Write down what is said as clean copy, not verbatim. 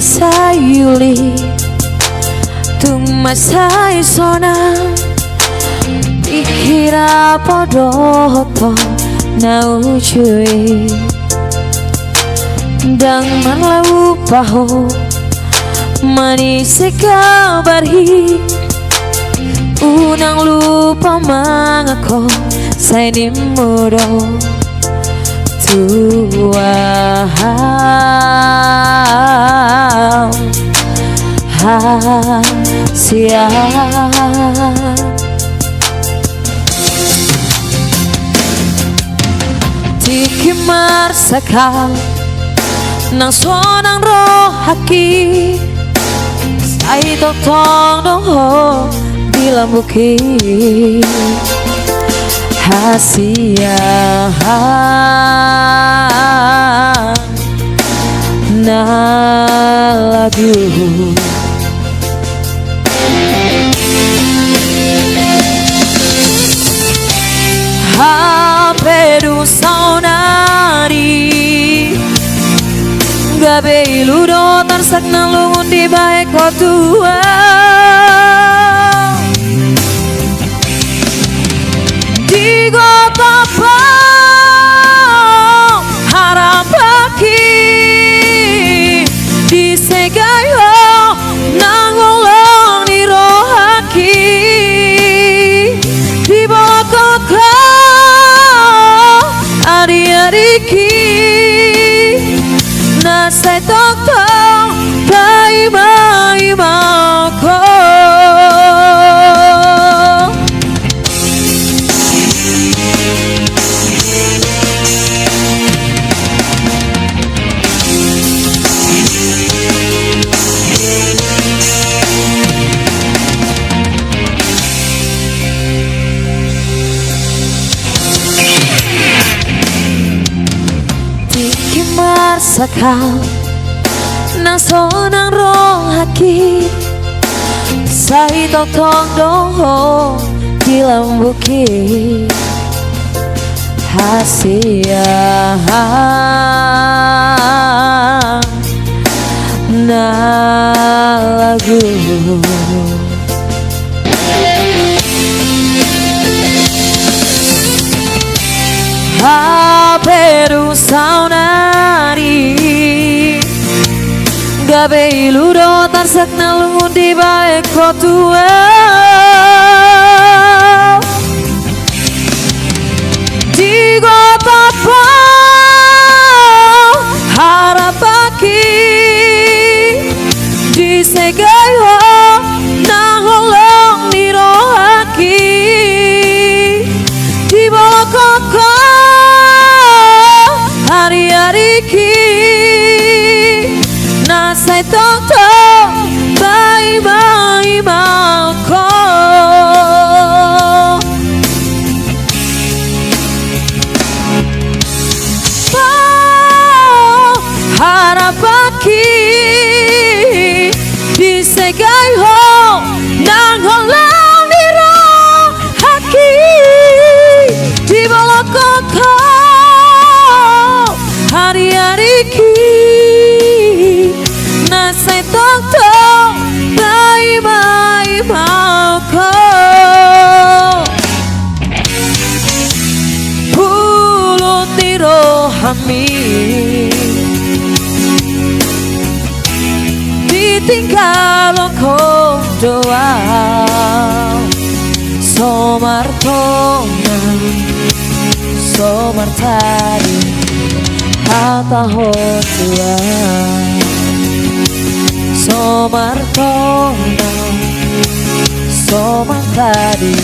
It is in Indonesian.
Sayuli tumasay sona dikira podo to naujui dang manlau paho manis kabarhi unang lupa mangako say nimudo tua sia tikimar sakal nang sonang rohaki say totong doho dilambuki hasia na love you Haperu saunari gabe iludo tarsak nalungun di baik tua di gota pa harap baki di segayo nangolong di rohaki di bawah koko adik-adiki nasai tong-tong bai-bai mauko sakal nang sonang rohaki say totong doho dilambuki hasia na lagu Haperu saunari gabe iludo tarsak nalungun di baik tua di gota pa harap baki di segayo nangolong di rohaki di bawah koko hari-hariki nasai tong-tong bai-bai mauko harap baki di segayo nangolong di rohaki di bawah koko hari-hariki nasai tong-tong bai-bai mauko pulut di rohami ditinggal ko doa somartona somartari hata hotua somartona somartari